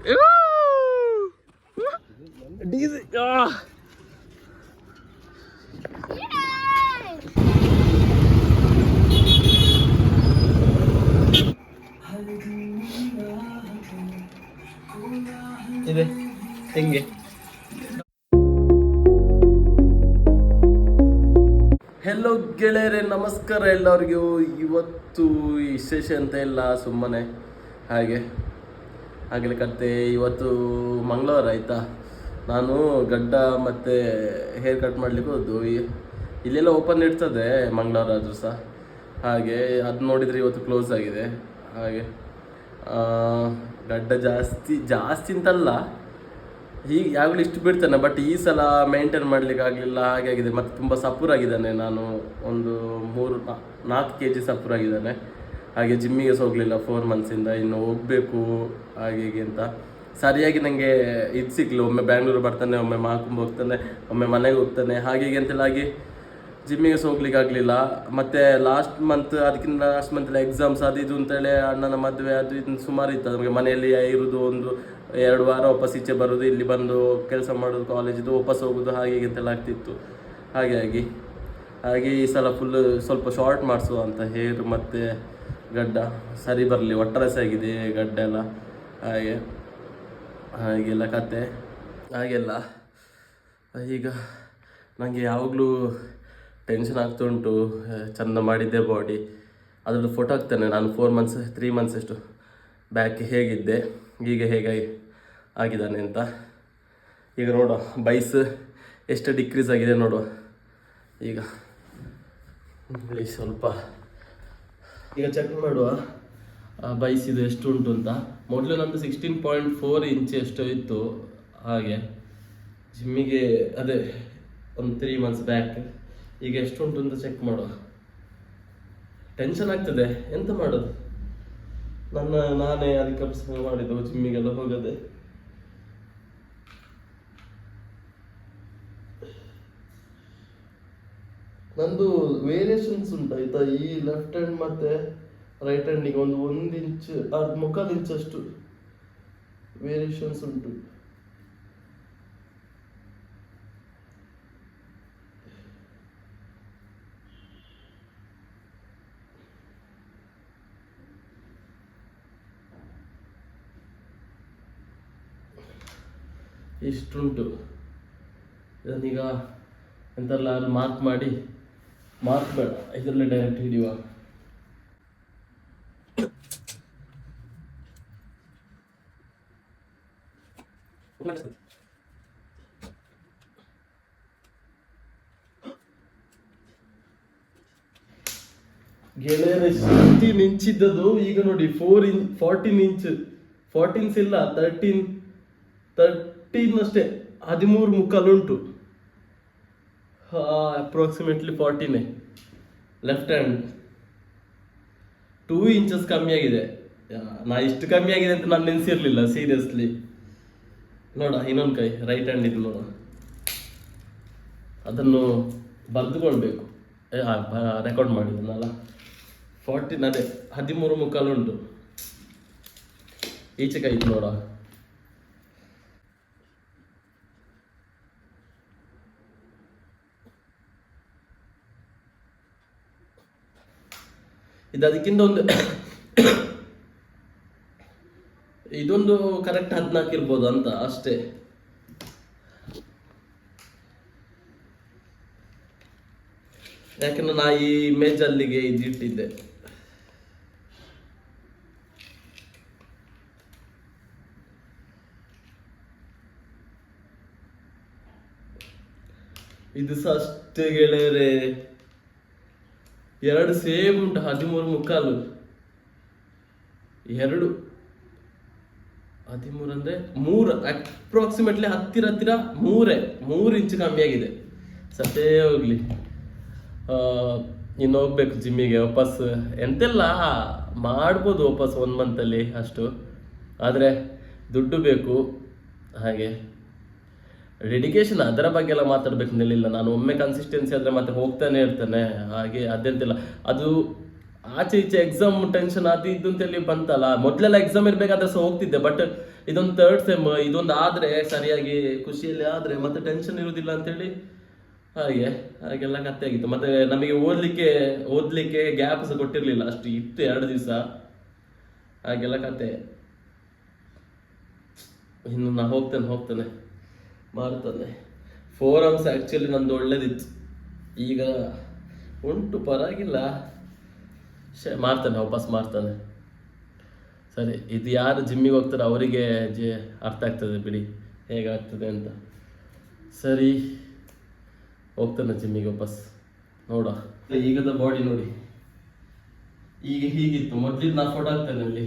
ಇದೆ ಹೆಂಗೆ. ಹೆಲೋ ಗೆಳೆಯರೆ, ನಮಸ್ಕಾರ ಎಲ್ಲರಿಗೂ. ಇವತ್ತು ವಿಶೇಷ ಅಂತ ಇಲ್ಲ, ಸುಮ್ಮನೆ ಹಾಗೆ ಕತೆ. ಇವತ್ತು ಮಂಗಳವಾರ ಆಯಿತಾ, ನಾನು ಗಡ್ಡ ಮತ್ತು ಹೇರ್ ಕಟ್ ಮಾಡಲಿಕ್ಕೆ ಹೋದ್ದು. ಇಲ್ಲೆಲ್ಲ ಓಪನ್ ಇರ್ತದೆ ಮಂಗಳವಾರ ಆದರೂ ಸಹ, ಹಾಗೆ ಅದು ನೋಡಿದರೆ ಇವತ್ತು ಕ್ಲೋಸ್ ಆಗಿದೆ. ಹಾಗೆ ಗಡ್ಡ ಜಾಸ್ತಿ ಅಂತಲ್ಲ, ಹೀಗೆ ಯಾವಾಗಲೂ ಇಷ್ಟು ಬಿಡ್ತಾನೆ, ಬಟ್ ಈ ಸಲ ಮೇಂಟೈನ್ ಮಾಡಲಿಕ್ಕೆ ಆಗಲಿಲ್ಲ, ಹಾಗೆ ಆಗಿದೆ. ಮತ್ತು ತುಂಬ ಸಪುರಾಗಿದ್ದಾನೆ, ನಾನು ಒಂದು 4 kg ಸಪುರಾಗಿದ್ದಾನೆ. ಹಾಗೆ ಜಿಮ್ಮಿಗೆ ಸಹ ಹೋಗಲಿಲ್ಲ 4 months-ಇಂದ, ಇನ್ನು ಹೋಗಬೇಕು ಹಾಗೆ ಹೀಗೆ ಅಂತ. ಸರಿಯಾಗಿ ನನಗೆ ಇದು ಸಿಕ್ಕಲು, ಒಮ್ಮೆ ಬ್ಯಾಂಗ್ಳೂರು ಬರ್ತಾನೆ, ಒಮ್ಮೆ ಮಾಕುಂಬ ಹೋಗ್ತಾನೆ, ಒಮ್ಮೆ ಮನೆಗೆ ಹೋಗ್ತಾನೆ, ಹಾಗೆ ಹೀಗೆ ಅಂತೆಲ್ಲ ಆಗಿ ಜಿಮ್ಮಿಗೆ ಸಹ ಹೋಗ್ಲಿಕ್ಕೆ ಆಗಲಿಲ್ಲ. ಮತ್ತು ಲಾಸ್ಟ್ ಮಂತೆಲ್ಲ ಎಕ್ಸಾಮ್ಸ್ ಅದು ಇದು ಅಂತೇಳಿ ಅಣ್ಣನ ಮದುವೆ ಅದು ಇದು ಸುಮಾರು ಇತ್ತು. ನಮಗೆ ಮನೆಯಲ್ಲಿ ಇರೋದು ಒಂದು 2 ವಾರ, ವಾಪಸ್ ಈಚೆ ಬರೋದು, ಇಲ್ಲಿ ಬಂದು ಕೆಲಸ ಮಾಡೋದು, ಕಾಲೇಜಿದು ವಾಪಸ್ ಹೋಗೋದು, ಹಾಗೆ ಹೀಗೆ ಅಂತೆಲ್ಲ ಆಗ್ತಿತ್ತು. ಹಾಗೆ ಈ ಸಲ ಸ್ವಲ್ಪ ಶಾರ್ಟ್ ಮಾಡಿಸುವ ಅಂತ, ಹೇರ್ ಮತ್ತು ಗಡ್ಡ ಸರಿ ಬರಲಿ, ಒಟ್ಟಾರೆ ಆಗಿದೆ ಗಡ್ಡ ಎಲ್ಲ. ಹಾಗೆಲ್ಲ ಕತೆ ಹಾಗೆಲ್ಲ. ಈಗ ನನಗೆ ಯಾವಾಗಲೂ ಟೆನ್ಷನ್ ಆಗ್ತುಂಟು, ಚೆಂದ ಮಾಡಿದ್ದೆ ಬಾಡಿ, ಅದರದ್ದು ಫೋಟೋ ಹಾಕ್ತೇನೆ ನಾನು. 3 months ಅಷ್ಟು ಬ್ಯಾಕ್ ಹೇಗಿದ್ದೆ, ಈಗ ಹೇಗೆ ಆಗಿದ್ದಾನೆ ಅಂತ. ಈಗ ನೋಡುವ ಬೈಸ್ ಎಷ್ಟು ಡಿಕ್ರೀಸ್ ಆಗಿದೆ ನೋಡುವ. ಈಗ ಸ್ವಲ್ಪ ಈಗ ಚೆಕ್ ಮಾಡುವ ಬೈಸ್ ಇದು ಎಷ್ಟು ಉಂಟು ಅಂತ. ಮೊದಲು ನಂದು 16.4 inch ಎಷ್ಟು ಇತ್ತು. ಹಾಗೆ ಜಿಮ್ಮಿಗೆ ಅದೇ ಒಂದು 3 months ಬ್ಯಾಕ್. ಈಗ ಎಷ್ಟು ಉಂಟು ಅಂತ ಚೆಕ್ ಮಾಡುವ. ಟೆನ್ಷನ್ ಆಗ್ತದೆ, ಎಂತ ಮಾಡೋದು, ನಾನೇ ಅದಕ್ಕೆ ಮಾಡಿದ್ದು ಜಿಮ್ಮಿಗೆಲ್ಲ ಹೋಗದೆ. ನಂದು ವೇರಿಯೇಷನ್ಸ್ ಉಂಟಾಯ್ತಾ, ಈ ಲೆಫ್ಟ್ ಹ್ಯಾಂಡ್ ಮತ್ತೆ ರೈಟ್ ಹ್ಯಾಂಡಿಗೆ ಒಂದು 1 inch 1/4 inch ಅಷ್ಟು ವೇರಿಯೇಷನ್ಸ್ ಉಂಟು. ಇಷ್ಟುಂಟು. ಇದನ್ನೀಗ ಎಂತೆಲ್ಲ ಮಾರ್ಕ್ ಬೇಡ, ಇದರಲ್ಲೇ ಡೈರೆಕ್ಟ್ ಹಿಡಿಯುವ. ಗೆಳೆಯರೆ 16 inch ಇದ್ದದ್ದು ಈಗ ನೋಡಿ 14 inch, 14 ಇಲ್ಲ 13 ಅಷ್ಟೇ, 13.25 ಉಂಟು. Approximately 14 left hand. 2 inches ಕಮ್ಮಿ ಆಗಿದೆ. ನಾ ಇಷ್ಟು ಕಮ್ಮಿ ಆಗಿದೆ ಅಂತ ನಾನು ನೆನೆಸಿರ್ಲಿಲ್ಲ ಸೀರಿಯಸ್ಲಿ. ನೋಡ ಇನ್ನೊಂದು ಕೈ ರೈಟ್ ಹ್ಯಾಂಡ್ ಇದು ನೋಡ, ಅದನ್ನು ಬರೆದುಕೊಳ್ಬೇಕು, ರೆಕಾರ್ಡ್ ಮಾಡಿದ್ನಲ್ಲ. 14 ಅದೇ 13.25 ಉಂಟು. ಈಚೆ ಕೈ ಇದು ನೋಡ. ಇದು ಅದಕ್ಕಿಂತ ಇದೊಂದು ಕರೆಕ್ಟ್ 14 ಇರ್ಬೋದು ಅಂತ ಅಷ್ಟೇ. ಯಾಕಂದ್ರೆ ನಾ ಈ ಇಮೇಜ್ ಅಲ್ಲಿಗೆ ಇದಿಟ್ಟಿದ್ದೆ. ಇದು ಸಹ ಅಷ್ಟೇ ಗೆಳೆಯರೆ, 2 ಸೇಮ್ ಉಂಟು. 13.25 2 13 ಅಂದ್ರೆ 3 ಅಪ್ರಾಕ್ಸಿಮೇಟ್ಲಿ ಹತ್ತಿರ 3 inch ಕಮ್ಮಿ ಆಗಿದೆ. ಸತೇ ಹೋಗ್ಲಿ, ಇನ್ನು ಹೋಗ್ಬೇಕು ಜಿಮ್ಮಿಗೆ ವಾಪಸ್. ಎಂತೆಲ್ಲ ಮಾಡ್ಬೋದು ವಾಪಸ್ 1 month-ಅಲ್ಲಿ ಅಷ್ಟು, ಆದರೆ ದುಡ್ಡು ಬೇಕು. ಹಾಗೆ ಡೆಡಿಕೇಶನ್ ಅದರ ಬಗ್ಗೆ ಎಲ್ಲ ಮಾತಾಡ್ಬೇಕು ನಿಲ್ಲಿಲ್ಲ. ನಾನು ಒಮ್ಮೆ ಕನ್ಸಿಸ್ಟೆನ್ಸಿ ಆದರೆ ಮತ್ತೆ ಹೋಗ್ತಾನೆ ಇರ್ತಾನೆ. ಹಾಗೆ ಅದೆಂತಿಲ್ಲ, ಅದು ಆಚೆ ಈಚೆ ಎಕ್ಸಾಮ್ ಟೆನ್ಷನ್ ಅದು ಇದು ಅಂತೇಳಿ ಬಂತಲ್ಲ. ಮೊದಲೆಲ್ಲ ಎಕ್ಸಾಮ್ ಇರಬೇಕಾದ್ರೆ ಸಹ ಹೋಗ್ತಿದ್ದೆ, ಬಟ್ ಇದೊಂದು ಥರ್ಡ್ ಸೆಮ್, ಇದೊಂದು ಆದರೆ ಸರಿಯಾಗಿ ಖುಷಿಯಲ್ಲಿ ಆದರೆ ಮತ್ತೆ ಟೆನ್ಷನ್ ಇರುವುದಿಲ್ಲ ಅಂತೇಳಿ ಹಾಗೆಲ್ಲ ಕತ್ತೆ ಆಗಿತ್ತು. ಮತ್ತೆ ನಮಗೆ ಓದಲಿಕ್ಕೆ ಗ್ಯಾಪ್ ಸಹ ಕೊಟ್ಟಿರಲಿಲ್ಲ, ಅಷ್ಟು ಇತ್ತು 2 ದಿವಸ, ಹಾಗೆಲ್ಲ ಕತೆ. ಇನ್ನು ನಾ ಹೋಗ್ತೇನೆ ಮಾಡ್ತಾನೆ. ಫೋರಮ್ಸ್ ಆ್ಯಕ್ಚುಲಿ ನಂದು ಒಳ್ಳೇದಿತ್ತು, ಈಗ ಉಂಟು ಪರವಾಗಿಲ್ಲ, ವಾಪಸ್ ಮಾಡ್ತಾನೆ. ಸರಿ, ಇದು ಯಾರು ಜಿಮ್ಮಿಗೆ ಹೋಗ್ತಾರೆ ಅವರಿಗೆ ಅರ್ಥ ಆಗ್ತದೆ ಬಿಡಿ ಹೇಗಾಗ್ತದೆ ಅಂತ. ಸರಿ, ಹೋಗ್ತಾನೆ ಜಿಮ್ಮಿಗೆ ವಾಪಸ್. ನೋಡ ಈಗದ ಬಾಡಿ ನೋಡಿ, ಈಗ ಹೀಗಿತ್ತು. ಮೊದಲಿದ್ದು ನಾ ಫೋಟೋ ಹಾಕ್ತೇನೆ ಅಲ್ಲಿ.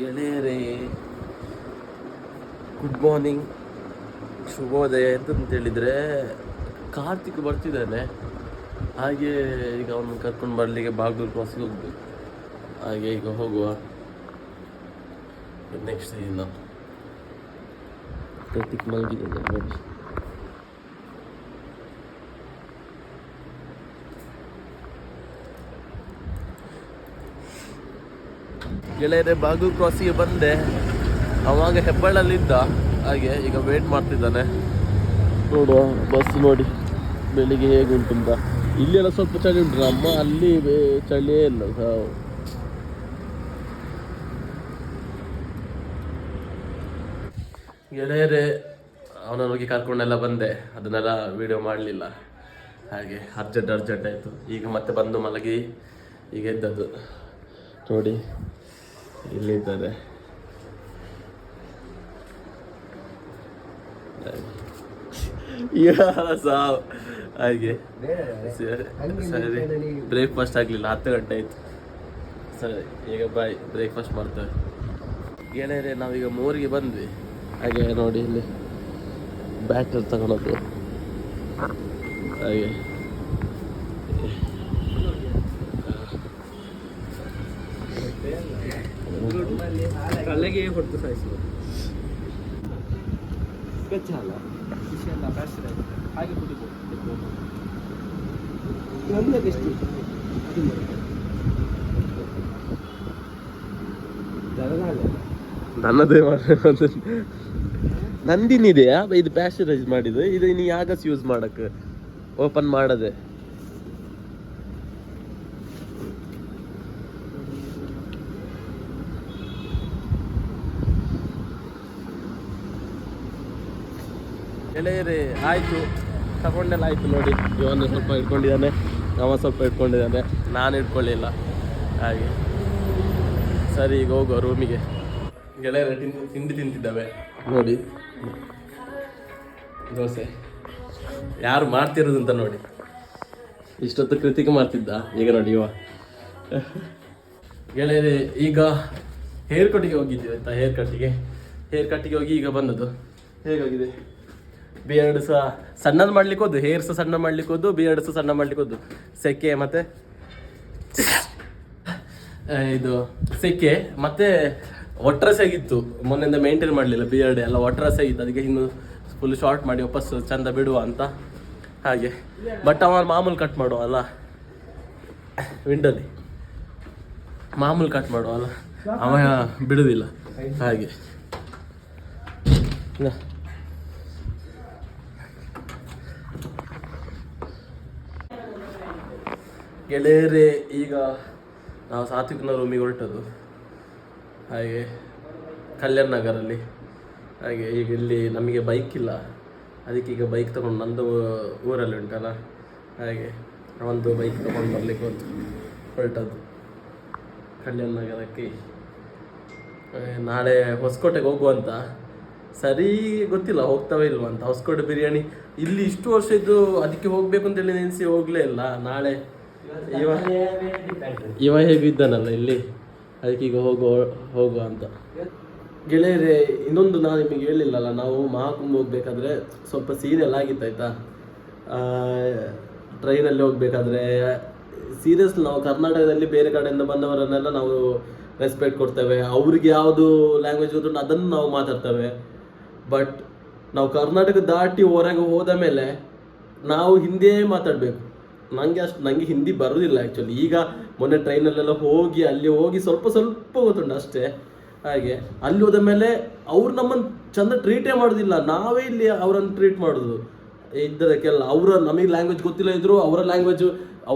ಗೆಳೆಯರೇ, ಗುಡ್ ಮಾರ್ನಿಂಗ್, ಶುಭೋದಯ. ಎಂತಂತ ಹೇಳಿದರೆ ಕಾರ್ತಿಕ್ ಬರ್ತಿದ್ದಾನೆ, ಹಾಗೆ ಈಗ ಅವನು ಕರ್ಕೊಂಡು ಬರಲಿಕ್ಕೆ ಬಾಗಲೂರು ಕ್ರಾಸಿಗೆ ಹೋಗ್ಬೇಕು. ಹಾಗೆ ಈಗ ಹೋಗುವ. ನೆಕ್ಸ್ಟ್ ಇನ್ನು ಕಾರ್ತಿಕ್ ಮಲಗಿದ್ದಾನೆ ನೋಡಿ. ಗೆಳೆಯರೆ, ಬಾಗಲೂರು ಕ್ರಾಸಿಗೆ ಬಂದೆ, ಅವಾಗ ಹೆಬ್ಬಳ್ಳಲ್ಲಿದ್ದ, ಹಾಗೆ ಈಗ ವೇಟ್ ಮಾಡ್ತಿದ್ದಾನೆ. ನೋಡುವ ಬಸ್ ನೋಡಿ ಬೆಳಿಗ್ಗೆ ಹೇಗುಂಟು ಅಂತ. ಇಲ್ಲೆಲ್ಲ ಸ್ವಲ್ಪ ಚಳಿ ಉಂಟು, ನಮ್ಮ ಅಲ್ಲಿ ಚಳಿಯೇ ಇಲ್ಲ. ಗೆಳೆಯರೆ, ಅವನೊಳಗೆ ಕರ್ಕೊಂಡೆಲ್ಲ ಬಂದೆ, ಅದನ್ನೆಲ್ಲ ವಿಡಿಯೋ ಮಾಡಲಿಲ್ಲ, ಹಾಗೆ ಅರ್ಜೆಂಟ್ ಆಯಿತು. ಈಗ ಮತ್ತೆ ಬಂದು ಮಲಗಿ ಈಗ ಎದ್ದದ್ದು ನೋಡಿ, ಇಲ್ಲಿದ್ದಾರೆ. ಹಾಗೆ ಸರಿ, ಬ್ರೇಕ್ಫಾಸ್ಟ್ ಆಗಲಿಲ್ಲ, 10 ಗಂಟೆ ಆಯಿತು. ಸರಿ, ಈಗ ಬಾಯ್, ಬ್ರೇಕ್ಫಾಸ್ಟ್ ಮಾಡ್ತೇವೆ. ಗೆಳೆಯರೆ, ನಾವೀಗ ಮೋರಿಗೆ ಬಂದ್ವಿ. ಹಾಗೆ ನೋಡಿ ಇಲ್ಲಿ ಬ್ಯಾಟರ್ ತಗೊಳೋದು, ಹಾಗೆ ಕಲೆಗೆ ಹೊಟ್ಟು ಸಾಯಿಸುವ ಬೆಚ್ಚಲ್ಲ ವಿಷಯಲ್ಲ ಬ್ಯಾಸ್ರ ಹಾಗೆ ಕುಡಿಬೋದು. ಒಂದಷ್ಟು ನನ್ನದೇ ನಂದಿನಿದೆಯಾ ಇದು ಪ್ಯಾಸ್ಚರೈಸ್ ಮಾಡಿದ್ದು, ಇದು ಇನ್ನು ಯಾಗಸ್ ಯೂಸ್ ಮಾಡಕ್ಕೆ ಓಪನ್ ಮಾಡದೆ. ಗೆಳೆಯರೇ, ಆಯಿತು, ತಗೊಂಡೆಲ್ಲ ಆಯಿತು ನೋಡಿ. ಇವನು ಸ್ವಲ್ಪ ಇಟ್ಕೊಂಡಿದ್ದಾನೆ, ಅವ ಸ್ವಲ್ಪ ಇಟ್ಕೊಂಡಿದ್ದಾನೆ, ನಾನು ಇಟ್ಕೊಳ್ಳಿಲ್ಲ. ಹಾಗೆ ಸರಿ, ಈಗ ಹೋಗುವ ರೂಮಿಗೆ. ಗೆಳೆಯರೇ, ತಿಂಡಿ ತಿಂತಿದ್ದಾವೆ ನೋಡಿ, ದೋಸೆ ಯಾರು ಮಾಡ್ತಿರೋದು ಅಂತ ನೋಡಿ. ಇಷ್ಟೊತ್ತು ಕೃತಿಕ ಮಾಡ್ತಿದ್ದ, ಈಗ ನೋಡಿ ಇವ. ಗೆಳೆಯರೇ, ಈಗ ಹೇರ್ ಕಟ್ಟಿಗೆ ಹೋಗಿದ್ದೀವಿ ಆಯ್ತಾ. ಹೇರ್ ಕಟ್ಟಿಗೆ ಹೋಗಿ ಈಗ ಬಂದದ್ದು. ಹೇಗಾಗಿದೆ? ಬಿಯರ್ಡ್ ಸಹ ಸಣ್ಣದು ಮಾಡ್ಲಿಕ್ಕೆ ಹೋದ್ದು, ಹೇರ್ ಸಹ ಸಣ್ಣ ಮಾಡ್ಲಿಕ್ಕೆ ಹೋದ್ದು, ಬಿಯರ್ಡ್ ಸಹ ಸಣ್ಣ ಮಾಡ್ಲಿಕ್ಕೆ ಹೋದ್ದು. ಸೆಕೆ ಮತ್ತೆ ಇದು ಸೆಕೆ ಮತ್ತೆ ಒಟ್ರಸ್ ಆಗಿತ್ತು. ಮೊನ್ನೆಯಿಂದ ಮೇಂಟೈನ್ ಮಾಡಲಿಲ್ಲ, ಬಿಯರ್ಡ್ ಎಲ್ಲ ಒಟ್ರಸ್ ಆಗಿತ್ತು. ಅದಕ್ಕೆ ಇನ್ನು ಫುಲ್ ಶಾರ್ಟ್ ಮಾಡಿ ವಾಪಸ್ ಚಂದ ಬಿಡುವ ಅಂತ. ಹಾಗೆ ಬಟ್ ಅವ ಮಾಮೂಲು ಕಟ್ ಮಾಡುವ ಅಲ್ಲ, ವಿಂಡಲ್ಲಿ ಮಾಮೂಲು ಕಟ್ ಮಾಡುವ ಅಲ್ಲ, ಅವ ಬಿಡುವುದಿಲ್ಲ. ಹಾಗೆ ಗೆಳೆಯರೇ, ಈಗ ನಾವು ಸಾತ್ವಿಕನ ರೂಮಿಗೆ ಹೊರಟದ್ದು. ಹಾಗೆ ಕಲ್ಯಾಣ ನಗರಲ್ಲಿ. ಹಾಗೆ ಈಗ ಇಲ್ಲಿ ನಮಗೆ ಬೈಕ್ ಇಲ್ಲ, ಅದಕ್ಕೆ ಈಗ ಬೈಕ್ ತೊಗೊಂಡು, ನಂದು ಊರಲ್ಲಿ ಉಂಟಲ್ಲ, ಹಾಗೆ ಒಂದು ಬೈಕ್ ತೊಗೊಂಡು ಬರಲಿಕ್ಕೆ ಹೊರಟದ್ದು ಕಲ್ಯಾಣ ನಗರಕ್ಕೆ. ನಾಳೆ ಹೊಸಕೋಟೆಗೆ ಹೋಗುವಂತ. ಸರಿ ಗೊತ್ತಿಲ್ಲ ಹೋಗ್ತಾವೆ ಇಲ್ವ ಅಂತ. ಹೊಸಕೋಟೆ ಬಿರಿಯಾನಿ ಇಲ್ಲಿ ಇಷ್ಟು ವರ್ಷ ಇದ್ದು, ಅದಕ್ಕೆ ಹೋಗ್ಬೇಕು ಅಂತೇಳಿ ನೆನೆಸಿ ಹೋಗಲೇ ಇಲ್ಲ. ನಾಳೆ ಇವ ಹೇಗಿದ್ದಾನಲ್ಲ ಇಲ್ಲಿ, ಅದಕ್ಕೆ ಈಗ ಹೋಗುವ ಅಂತ. ಗೆಳೆಯರೇ, ಇನ್ನೊಂದು ನಾನು ನಿಮಗೆ ಹೇಳಿಲ್ಲಲ್ಲ, ನಾವು ಮಹಾಕುಂಭ ಹೋಗ್ಬೇಕಾದ್ರೆ ಸ್ವಲ್ಪ ಸೀರಿಯಲ್ ಆಗಿತ್ತು ಆಯಿತಾ. ಟ್ರೈನಲ್ಲಿ ಹೋಗ್ಬೇಕಾದ್ರೆ ಸೀರಿಯಸ್ ನಾವು ಕರ್ನಾಟಕದಲ್ಲಿ ಬೇರೆ ಕಡೆಯಿಂದ ಬಂದವರನ್ನೆಲ್ಲ ನಾವು ರೆಸ್ಪೆಕ್ಟ್ ಕೊಡ್ತೇವೆ, ಅವ್ರಿಗೆ ಯಾವುದು ಲ್ಯಾಂಗ್ವೇಜ್ ಗೊತ್ತುಂಟು ಅದನ್ನು ನಾವು ಮಾತಾಡ್ತೇವೆ. ಬಟ್ ನಾವು ಕರ್ನಾಟಕ ದಾಟಿ ಹೊರಗೆ ಹೋದ ಮೇಲೆ ನಾವು ಹಿಂದಿಯೇ ಮಾತಾಡಬೇಕು. ನನಗೆ ಹಿಂದಿ ಬರೋದಿಲ್ಲ ಆ್ಯಕ್ಚುಲಿ. ಈಗ ಮೊನ್ನೆ ಟ್ರೈನಲ್ಲೆಲ್ಲ ಹೋಗಿ ಅಲ್ಲಿ ಹೋಗಿ ಸ್ವಲ್ಪ ಸ್ವಲ್ಪ ಗೊತ್ತುಂಟು ಅಷ್ಟೇ. ಹಾಗೆ ಅಲ್ಲಿ ಹೋದ ಮೇಲೆ ಅವ್ರು ನಮ್ಮನ್ನು ಚಂದ ಟ್ರೀಟೇ ಮಾಡೋದಿಲ್ಲ, ನಾವೇ ಇಲ್ಲಿ ಅವರನ್ನು ಟ್ರೀಟ್ ಮಾಡೋದು ಇದ್ದದಕ್ಕೆಲ್ಲ. ನಮಗೆ ಲ್ಯಾಂಗ್ವೇಜ್ ಗೊತ್ತಿಲ್ಲ ಇದ್ರು ಅವರ ಲ್ಯಾಂಗ್ವೇಜು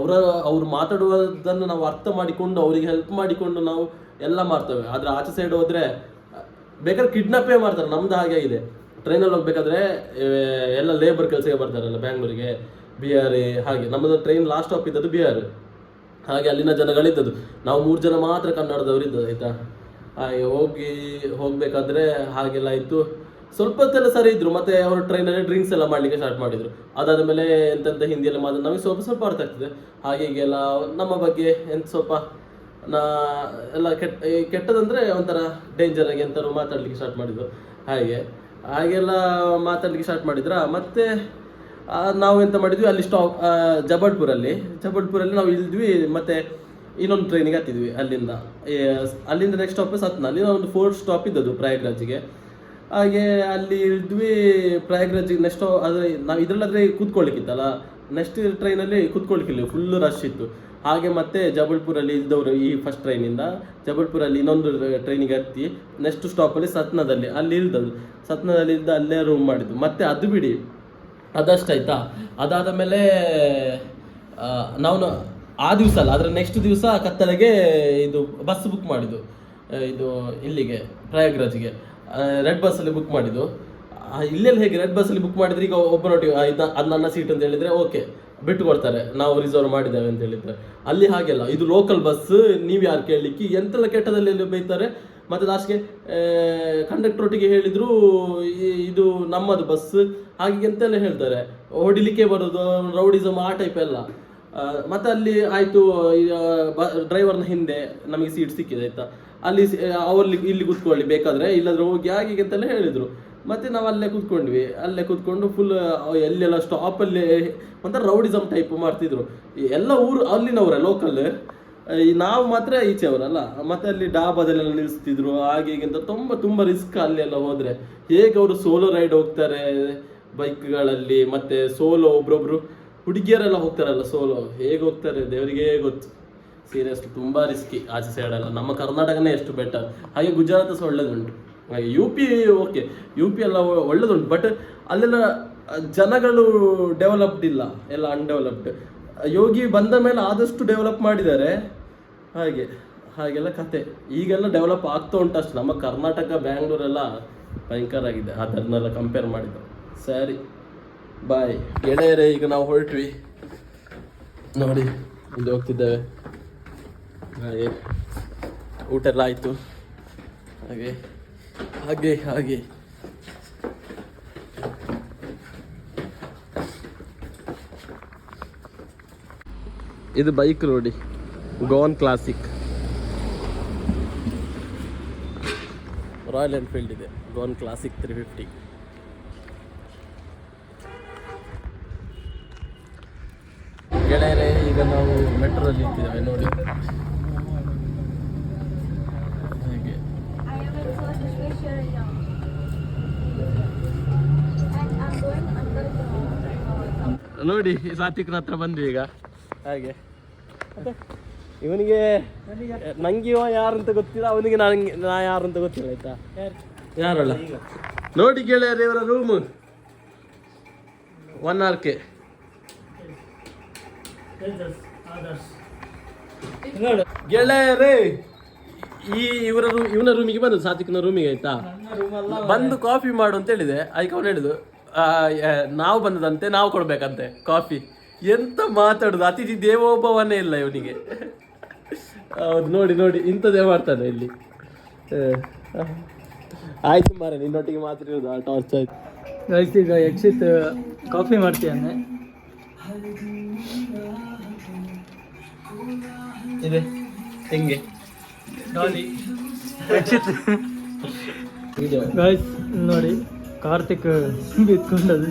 ಅವ್ರು ಮಾತಾಡುವುದನ್ನು ನಾವು ಅರ್ಥ ಮಾಡಿಕೊಂಡು ಅವರಿಗೆ ಹೆಲ್ಪ್ ಮಾಡಿಕೊಂಡು ನಾವು ಎಲ್ಲ ಮಾಡ್ತೇವೆ. ಆದರೆ ಆಚೆ ಸೈಡ್ ಹೋದರೆ ಬೇಕಾದ್ರೆ ಕಿಡ್ನಾಪೇ ಮಾಡ್ತಾರೆ. ನಮ್ದು ಹಾಗೆ ಆಗಿದೆ. ಟ್ರೈನಲ್ಲಿ ಹೋಗ್ಬೇಕಾದ್ರೆ ಎಲ್ಲ ಲೇಬರ್ ಕೆಲಸಕ್ಕೆ ಬರ್ತಾರಲ್ಲ ಬ್ಯಾಂಗ್ಳೂರಿಗೆ, ಬಿಹಾರಿ. ಹಾಗೆ ನಮ್ಮದು ಟ್ರೈನ್ ಲಾಸ್ಟ್ ಸ್ಟಾಪ್ ಇದ್ದದ್ದು ಬಿಹಾರ್. ಹಾಗೆ ಅಲ್ಲಿನ ಜನಗಳಿದ್ದದ್ದು ನಾವು 3 ಜನ ಮಾತ್ರ ಕನ್ನಡದವರು ಇದ್ದದ್ದು ಆಯಿತಾ. ಹಾಗೆ ಹೋಗಬೇಕಾದ್ರೆ ಹಾಗೆಲ್ಲ ಇತ್ತು. ಸ್ವಲ್ಪ ಹೊತ್ತೆಲ್ಲ ಸರಿ ಇದ್ರು. ಮತ್ತೆ ಅವರು ಟ್ರೈನಲ್ಲಿ ಡ್ರಿಂಕ್ಸ್ ಎಲ್ಲ ಮಾಡಲಿಕ್ಕೆ ಸ್ಟಾರ್ಟ್ ಮಾಡಿದರು. ಅದಾದ ಮೇಲೆ ಎಂತೆಂಥ ಹಿಂದಿಯೆಲ್ಲ ಮಾತ್ರ ನಮಗೆ ಸ್ವಲ್ಪ ಸ್ವಲ್ಪ ಅರ್ಥ ಆಗ್ತದೆ. ಹಾಗೆ ಹೀಗೆಲ್ಲ ನಮ್ಮ ಬಗ್ಗೆ ಸ್ವಲ್ಪ ಎಲ್ಲ ಕೆಟ್ಟದಂದರೆ ಒಂಥರ ಡೇಂಜರ್ ಆಗಿ ಎಂಥವ್ರು ಮಾತಾಡಲಿಕ್ಕೆ ಸ್ಟಾರ್ಟ್ ಮಾಡಿದ್ರು. ಹಾಗೆಲ್ಲ ಮಾತಾಡಲಿಕ್ಕೆ ಸ್ಟಾರ್ಟ್ ಮಾಡಿದ್ರ. ಮತ್ತೆ ನಾವು ಎಂತ ಮಾಡಿದ್ವಿ, ಅಲ್ಲಿ ಜಬಲ್ಪುರಲ್ಲಿ ನಾವು ಇಳಿದ್ವಿ. ಮತ್ತೆ ಇನ್ನೊಂದು ಟ್ರೈನಿಗೆ ಹತ್ತಿದ್ವಿ. ಅಲ್ಲಿಂದ ನೆಕ್ಸ್ಟ್ ಸ್ಟಾಪ್ ಸತ್ನಾ. ಅಲ್ಲಿ ಒಂದು 4 ಸ್ಟಾಪ್ ಇದ್ದದ್ದು ಪ್ರಯಾಗ್ರಾಜ್ಗೆ. ಹಾಗೆ ಅಲ್ಲಿ ಇಳಿದ್ವಿ ಪ್ರಯಾಗ್ರಾಜ್ಗೆ. ನೆಕ್ಸ್ಟ್ ಆದರೆ ನಾವು ಇದರಲ್ಲಾದರೆ ಕೂತ್ಕೊಳ್ಳಿಕ್ಕಿತ್ತಲ್ಲ, ನೆಕ್ಸ್ಟ್ ಟ್ರೈನಲ್ಲಿ ಕೂತ್ಕೊಳ್ಳಿಕ್ಕಿಲ್ಲ, ಫುಲ್ ರಶ್ ಇತ್ತು. ಹಾಗೆ ಮತ್ತೆ ಜಬಲ್ಪುರಲ್ಲಿ ಇದ್ದವರು ಈ ಫಸ್ಟ್ ಟ್ರೈನಿಂದ ಜಬಲ್ಪುರಲ್ಲಿ ಇನ್ನೊಂದು ಟ್ರೈನಿಗೆ ಹತ್ತಿ ನೆಕ್ಸ್ಟ್ ಸ್ಟಾಪಲ್ಲಿ ಸತ್ನಾದಲ್ಲಿ ಅಲ್ಲಿ ಇಲ್ದದ್ದು. ಸತ್ನಾದಲ್ಲಿ ಇದ್ದ ಅಲ್ಲೇ ರೂಮ್ ಮಾಡಿದ್ದು. ಮತ್ತೆ ಅದು ಬಿಡಿ, ಅದಷ್ಟಾಯ್ತಾ. ಅದಾದ ಮೇಲೆ ನಾವು ಆ ದಿವಸ ಅಲ್ಲ, ಅದರ ನೆಕ್ಸ್ಟ್ ದಿವಸ ಕತ್ತಲೆಗೆ ಇದು ಬಸ್ ಬುಕ್ ಮಾಡಿದ್ದು. ಇದು ಇಲ್ಲಿಗೆ ಪ್ರಯಾಗ್ರಾಜ್ಗೆ ರೆಡ್ ಬಸ್ಸಲ್ಲಿ ಬುಕ್ ಮಾಡಿದ್ದು. ಇಲ್ಲೆಲ್ಲ ಹೇಗೆ ರೆಡ್ ಬಸ್ಸಲ್ಲಿ ಬುಕ್ ಮಾಡಿದ್ರೆ ಈಗ ಒಬ್ಬರೊಟ್ಟಿಗೆ ಅದು ನನ್ನ ಸೀಟ್ ಅಂತ ಹೇಳಿದರೆ ಓಕೆ ಬಿಟ್ಟು ಕೊಡ್ತಾರೆ, ನಾವು ರಿಸರ್ವ್ ಮಾಡಿದ್ದೇವೆ ಅಂತ ಹೇಳಿದ್ರೆ. ಅಲ್ಲಿ ಹಾಗೆಲ್ಲ, ಇದು ಲೋಕಲ್ ಬಸ್, ನೀವು ಯಾರು ಕೇಳಲಿಕ್ಕೆ ಎಂತೆಲ್ಲ ಕೆಟ್ಟದಲ್ಲಿ ಬೈತಾರೆ. ಮತ್ತು ಲಾಸ್ಟ್ಗೆ ಕಂಡಕ್ಟರ್ ಒಟ್ಟಿಗೆ ಹೇಳಿದರು ಇದು ನಮ್ಮದು ಬಸ್ ಹಾಗೆ ಎಂತೆಲ್ಲ ಹೇಳ್ತಾರೆ, ಹೊಡಿಲಿಕ್ಕೆ ಬರೋದು, ರೌಡಿಸಮ್ ಆ ಟೈಪ್ ಎಲ್ಲ. ಮತ್ತು ಅಲ್ಲಿ ಆಯಿತು, ಡ್ರೈವರ್ನ ಹಿಂದೆ ನಮಗೆ ಸೀಟ್ ಸಿಕ್ಕಿದೆ ಆಯಿತಾ. ಅಲ್ಲಿ ಇಲ್ಲಿ ಕೂತ್ಕೊಳ್ಳಿ ಬೇಕಾದರೆ, ಇಲ್ಲಾಂದ್ರೆ ಹೋಗಿ ಹಾಗೆ ಅಂತೆಲ್ಲ ಹೇಳಿದರು. ಮತ್ತು ನಾವು ಅಲ್ಲೇ ಕೂತ್ಕೊಂಡು ಫುಲ್ ಎಲ್ಲೆಲ್ಲ ಸ್ಟಾಪಲ್ಲಿ ಒಂಥರ ರೌಡಿಸಮ್ ಟೈಪ್ ಮಾಡ್ತಿದ್ರು. ಎಲ್ಲ ಊರು ಅಲ್ಲಿನವರೇ ಲೋಕಲ್, ನಾವು ಮಾತ್ರ ಈಚೆಯವರಲ್ಲ. ಮತ್ತು ಅಲ್ಲಿ ಡಾಬಾದಲ್ಲೆಲ್ಲ ನಿಲ್ಲಿಸ್ತಿದ್ರು ಹಾಗೆ ಹೀಗೆ ಅಂತ. ತುಂಬ ರಿಸ್ಕ್ ಅಲ್ಲೆಲ್ಲ ಹೋದರೆ. ಹೇಗೆ ಅವರು ಸೋಲೋ ರೈಡ್ ಹೋಗ್ತಾರೆ ಬೈಕ್ಗಳಲ್ಲಿ, ಮತ್ತು ಸೋಲೋ ಒಬ್ರೊಬ್ರು ಹುಡುಗಿಯರೆಲ್ಲ ಹೋಗ್ತಾರಲ್ಲ ಸೋಲೋ, ಹೇಗೆ ಹೋಗ್ತಾರೆ ದೇವರಿಗೆ ಗೊತ್ತು. ಸೀರಿಯಸ್ಲಿ ತುಂಬ ರಿಸ್ಕಿ ಆಚೆ ಸೈಡೆಲ್ಲ. ನಮ್ಮ ಕರ್ನಾಟಕನೇ ಎಷ್ಟು ಬೆಟರ್. ಹಾಗೆ ಗುಜರಾತ್ ಸಹ ಒಳ್ಳೆದುಂಟು. ಹಾಗೆ UP ಓಕೆ, UP ಎಲ್ಲ ಒಳ್ಳೆದುಂಟು. ಬಟ್ ಅಲ್ಲೆಲ್ಲ ಜನಗಳು ಡೆವಲಪ್ಡ್ ಇಲ್ಲ, ಎಲ್ಲ ಅನ್ಡೆವಲಪ್ಡ್. ಯೋಗಿ ಬಂದ ಮೇಲೆ ಆದಷ್ಟು ಡೆವಲಪ್ ಮಾಡಿದ್ದಾರೆ. ಹಾಗೆಲ್ಲ ಕತೆ. ಈಗೆಲ್ಲ ಡೆವಲಪ್ ಆಗ್ತಾ ಉಂಟು ಅಷ್ಟು. ನಮ್ಮ ಕರ್ನಾಟಕ ಬ್ಯಾಂಗ್ಳೂರೆಲ್ಲ ಭಯಂಕರ ಆಗಿದೆ ಅದನ್ನೆಲ್ಲ ಕಂಪೇರ್ ಮಾಡಿದ್ದು. ಸರಿ ಬಾಯ್ ಗೆಳೆಯರೇ, ಈಗ ನಾವು ಹೊರಟ್ವಿ ನೋಡಿ, ಇಲ್ಲಿ ಹೋಗ್ತಿದ್ದೇವೆ. ಹಾಗೆ ಊಟ ಎಲ್ಲ ಆಯಿತು. ಹಾಗೆ ಇದು ಬೈಕ್ ನೋಡಿ, ಗೋನ್ ಕ್ಲಾಸಿಕ್ ರಾಯಲ್ ಎನ್ಫೀಲ್ಡ್ ಇದೆ. ಗೋನ್ ಕ್ಲಾಸಿಕ್ 350. ಗೆಳೆಯರೇ, ಈಗ ನಾವು ಮೆಟ್ರೋದಲ್ಲಿ ಇಟ್ಟಿದ್ದೇವೆ ನೋಡಿ. ಹಾಗೆ ನೋಡಿ ಸಾತ್ವಿಕ್ನ ಹತ್ರ ಬಂದ್ವಿ ಈಗ. ಹಾಗೆ ಇವನಿಗೆ ನಂಗೆ ಯಾರು ಅಂತ ಗೊತ್ತಿಲ್ಲ, ಅವನಿಗೆ ನಾ ಯಾರು ಅಂತ ಗೊತ್ತಿಲ್ಲ ಆಯ್ತಾ. ಯಾರಲ್ಲ ನೋಡಿ ಗೆಳೆಯರೇ, ಇವರ ರೂಮ್ 1 RK. ಗೆಳೆಯರೇ, ಇವನ ರೂಮಿಗೆ ಬಂದು ಸಾತ್ವಿಕ್ನ ರೂಮಿಗೆ ಆಯ್ತಾ, ಬಂದು ಕಾಫಿ ಮಾಡು ಅಂತ ಹೇಳಿದೆ. ಅದಕ್ಕೆ ಅವನು ಹೇಳಿದ್ದು ನಾವು ಬಂದದಂತೆ ನಾವು ಕೊಡ್ಬೇಕಂತೆ ಕಾಫಿ. ಎಂತ ಮಾತಾಡುದು, ಅತಿಥಿ ದೇವೋಭವನೇ ಇಲ್ಲ ಇವನಿಗೆ. ಹೌದು ನೋಡಿ ಇಂಥದ್ದೇ ಮಾಡ್ತಾನೆ ಇಲ್ಲಿ. ಆಯ್ತು ಮಾರ, ನಿನ್ನೊಟ್ಟಿಗೆ ಮಾತಾಡಿರೋದು ಆ ಟಾರ್ಚ್ ಆಯ್ತು. ಈಗ ಯಕ್ಷಿತ್ ಕಾಫಿ ಮಾಡ್ತೀಯಾನೆ ಇದೆ ಹೆಂಗೆ ಯಕ್ಷಿತ್ ಗಾಯ್ಸ್ ನೋಡಿ, ಕಾರ್ತಿಕ್ ಬಿತ್ಕೊಂಡದು.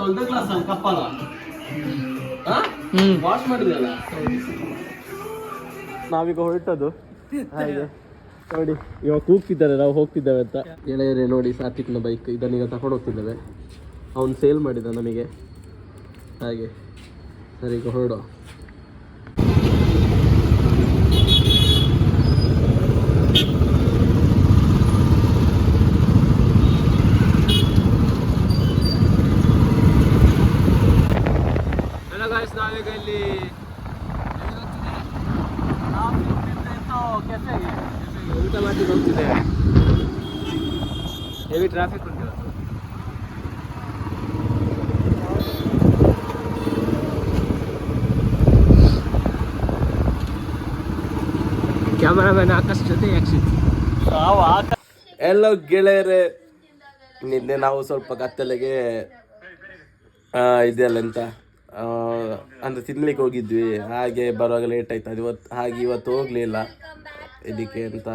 ತೊಳೆದ ಗ್ಲಾಸ್ ಅಲ್ಲಿ ಕಪ್ಪಲ್ಲ ವಾಶ್ ಮಾಡಿದ್ರಲ್ಲ. ನಾವೀಗ ಹೊರಟದು ಹಾಗೆ ನೋಡಿ, ಇವಾಗ ಕೂಗ್ತಿದ್ದಾರೆ ನಾವು ಹೋಗ್ತಿದ್ದೇವೆ ಅಂತ. ಗೆಳೆಯರೇ ನೋಡಿ, ಸಾತ್ವಿಕ್ನ ಬೈಕ್ ಇದನ್ನೀಗ ತಗೊಂಡು ಹೋಗ್ತಿದ್ದೇವೆ. ಅವನು ಸೇಲ್ ಮಾಡಿದ ನಮಗೆ ಹಾಗೆ. ಸರಿ, ಈಗ ಹೊರಡುವ. ನಾವೀಗ ಇಲ್ಲಿ ಊಟ ಮಾಡ್ಲಿಕ್ಕೆ ಹೋಗ್ತಿದ್ದೇವೆ. ಹೆವಿ ಟ್ರಾಫಿಕ್ ಉಂಟು. ಕ್ಯಾಮರಾಮನ್ ಆಕಾಶ್ ಜೊತೆ ಯಕ್ಷಿತ್. ಎಲ್ಲ ಗೆಳೆಯರೇ, ನಿನ್ನೆ ನಾವು ಸ್ವಲ್ಪ ಕತ್ತಲೆಗೆ ಇದೆಯಲ್ಲ ಎಂತ ಅಂದರೆ ತಿನ್ಲಿಕ್ಕೆ ಹೋಗಿದ್ವಿ. ಹಾಗೆ ಬರುವಾಗ ಲೇಟ್ ಆಯ್ತು. ಇವತ್ತು ಹೋಗಲಿಲ್ಲ ಇದಕ್ಕೆ ಅಂತ.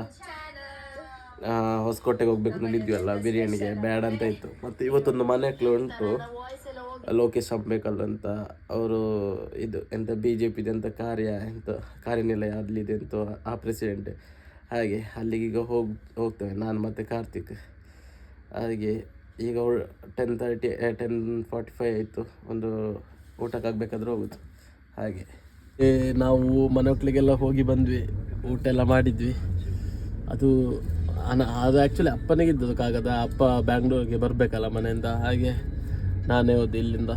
ಹೊಸಕೋಟೆಗೆ ಹೋಗ್ಬೇಕು ನೋಡಿದ್ವಲ್ಲ, ಬಿರಿಯಾನಿಗೆ ಬೇಡ ಅಂತ ಇತ್ತು. ಮತ್ತು ಇವತ್ತೊಂದು ಮನೆಗಳು ಉಂಟು, ಲೋಕೇಶ್ ಅಂಬೇಕಲ್ ಅಂತ. ಅವರು ಇದು ಎಂತ BJP ಅಂತ ಕಾರ್ಯನಿಲಯ ಅಲ್ಲಿದೆ ಅಂತ, ಆ ಪ್ರೆಸಿಡೆಂಟ್. ಹಾಗೆ ಅಲ್ಲಿಗೀಗ ಹೋಗ್ತೇವೆ ನಾನು ಮತ್ತು ಕಾರ್ತಿಕ್. ಹಾಗೆ ಈಗ 10:45 ಆಯಿತು. ಒಂದು ಊಟಕ್ಕಾಗಬೇಕಾದ್ರೆ ಹೋಗುದು. ಹಾಗೆ ನಾವು ಮನೆ ಮಕ್ಕಳಿಗೆಲ್ಲ ಹೋಗಿ ಬಂದ್ವಿ, ಊಟ ಎಲ್ಲ ಮಾಡಿದ್ವಿ. ಅದು ಆ್ಯಕ್ಚುಲಿ ಅಪ್ಪನಿಗೆ ಇದ್ದದ್ದು ಕಾಗದ. ಅಪ್ಪ ಬ್ಯಾಂಗ್ಳೂರಿಗೆ ಬರಬೇಕಲ್ಲ ಮನೆಯಿಂದ, ಹಾಗೆ ನಾನೇ ಹೋದೆ ಇಲ್ಲಿಂದ.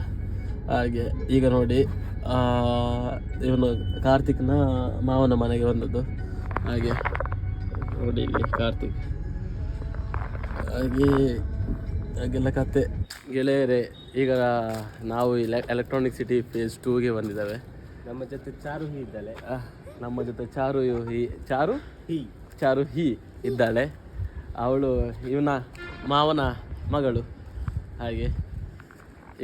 ಹಾಗೆ ಈಗ ನೋಡಿ, ಇವನು ಕಾರ್ತಿಕ್ನ ಮಾವನ ಮನೆಗೆ ಬಂದದ್ದು. ಹಾಗೆ ನೋಡಿ ಇಲ್ಲಿ ಕಾರ್ತಿಕ್. ಹಾಗೆಲ್ಲ ಕತೆ ಗೆಳೆಯರೇ. ಈಗ ನಾವು ಎಲೆಕ್ಟ್ರಾನಿಕ್ ಸಿಟಿ ಫೇಸ್ 2ಗೆ ಬಂದಿದ್ದಾವೆ. ನಮ್ಮ ಜೊತೆ ಚಾರುಹಿ ಇದ್ದಾಳೆ. ನಮ್ಮ ಜೊತೆ ಚಾರುಹಿ ಇದ್ದಾಳೆ. ಅವಳು ಇವನ ಮಾವನ ಮಗಳು. ಹಾಗೆ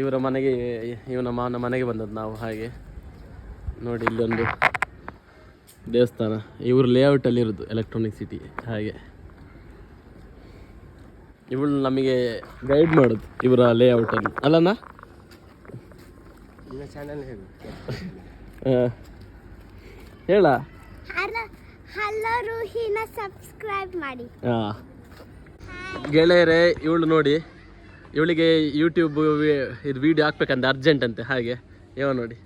ಇವನ ಮಾವನ ಮನೆಗೆ ಬಂದದ್ದು ನಾವು. ಹಾಗೆ ನೋಡಿ, ಇಲ್ಲೊಂದು ದೇವಸ್ಥಾನ. ಇವರು ಲೇಔಟಲ್ಲಿ ಇರೋದು ಎಲೆಕ್ಟ್ರಾನಿಕ್ ಸಿಟಿ. ಹಾಗೆ ಇವಳು ನಮಗೆ ಗೈಡ್ ಮಾಡೋದು ಇವರ ಲೇಔಟನ್ನು, ಅಲ್ಲಣ್ಣ? ಚಾನಲ್ ಹೇಳ. ಸಬ್ಸ್ಕ್ರೈಬ್ ಮಾಡಿ. ಗೆಳೆಯರೇ, ಇವಳು ನೋಡಿ, ಇವಳಿಗೆ ಯೂಟ್ಯೂಬ್ ಇದು ವಿಡಿಯೋ ಹಾಕ್ಬೇಕಂತ ಅರ್ಜೆಂಟ್ ಅಂತೆ. ಹಾಗೆ ಯಾವ ನೋಡಿ,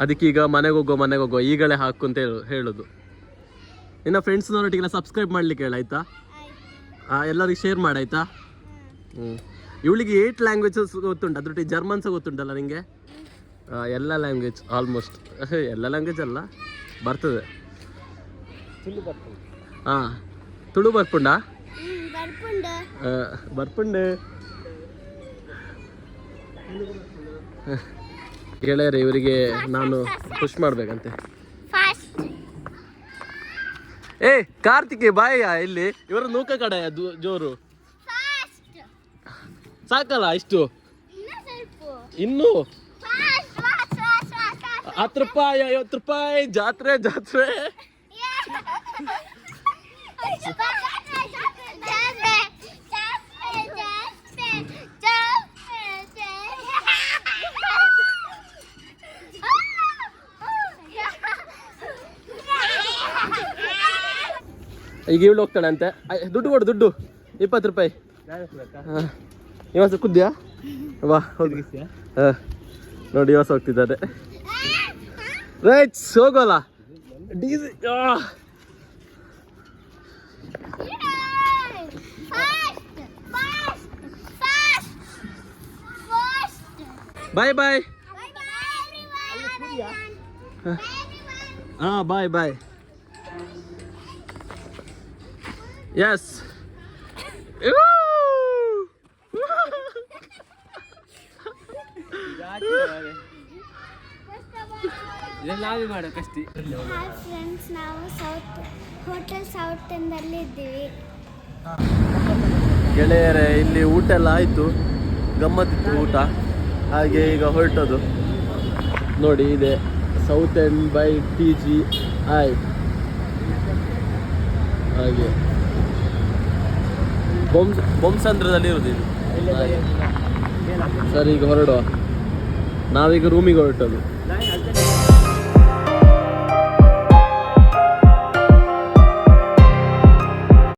ಅದಕ್ಕೀಗ ಮನೆಗೆ ಹೋಗೋ ಈಗಲೇ ಹಾಕು ಅಂತ ಹೇಳೋದು. ನಿನ್ನ ಫ್ರೆಂಡ್ಸ್ನವರೊಟ್ಟಿಗೆಲ್ಲ ಸಬ್ಸ್ಕ್ರೈಬ್ ಮಾಡ್ಲಿಕ್ಕೆ ಹೇಳ, ಆಯ್ತಾ? ಎಲ್ಲರಿಗೆ ಶೇರ್ ಮಾಡಾಯ್ತಾ? ಇವಳಿಗೆ 8 ಲ್ಯಾಂಗ್ವೇಜಸ್ ಗೊತ್ತುಂಟು. ಅದ್ರೊಟ್ಟಿಗೆ ಜರ್ಮನ್ ಸಹ ಗೊತ್ತುಂಟಲ್ಲ ನಿಂಗೆ? ಎಲ್ಲ ಲ್ಯಾಂಗ್ವೇಜ್ ಆಲ್ಮೋಸ್ಟ್. ಎಲ್ಲ ಲ್ಯಾಂಗ್ವೇಜ್ ಅಲ್ಲ, ಬರ್ತದೆ. ತುಳು ಬರ್ಪುಂಡ ಬರ್ಪುಂಡು. ಗೆಳೆಯರೆ, ಇವರಿಗೆ ನಾನು ಪುಷ್ ಮಾಡ್ಬೇಕಂತೆ. ಕಾರ್ತಿಕ್ ಬಾಯ ಇಲ್ಲಿ ಇವರ ನೂಕ ಕಡೆ ಜೋರು ಸಾಕಲ್ಲ ಇಷ್ಟು? ಇನ್ನು 10 ರೂಪಾಯಿ 50 ರೂಪಾಯಿ ಜಾತ್ರೆ. ಈಗ ಇವಳು ಹೋಗ್ತಾಳೆ ಅಂತೆ. ದುಡ್ಡು ಕೊಡು, ದುಡ್ಡು 20 ರೂಪಾಯಿ. ಇವಸ ಕುದ್ಯಾ ವಾ ಹೋಗಿ. ನೋಡಿ, ಇವಸ ಹೋಗ್ತಿದ್ದಾರೆ. ರೈಟ್, ಹೋಗೋಲ್ಲ ಡೀಸಿ. ಬಾಯ್ ಬಾಯ್. ಬಾಯ್ ಬಾಯ್. ಎಸ್. ಫ್ರೆಂಡ್ಸ್, ನಾವು ಹೋಟೆಲ್ ಸೌತ್ ಎಂದಲ್ಲಿ ಇದ್ದೀವಿ. ಗೆಳೆಯರೇ, ಇಲ್ಲಿ ಊಟ ಎಲ್ಲ ಆಯಿತು, ಗಮ್ಮತ್ತಿತ್ತು ಊಟ. ಹಾಗೆ ಈಗ ಹೊರಟದು ನೋಡಿ, ಇದೆ ಸೌತ್ ಎಂಡ್ ಬೈ TGI. ಹಾಗೆ ಬೊಮ್ಸಂದ್ರದಲ್ಲಿ ಇರುದು ಇದು. ಸರಿ, ಈಗ ಹೊರಡುವ. ನಾವೀಗ ರೂಮಿಗೆ ಹೊರಟದು.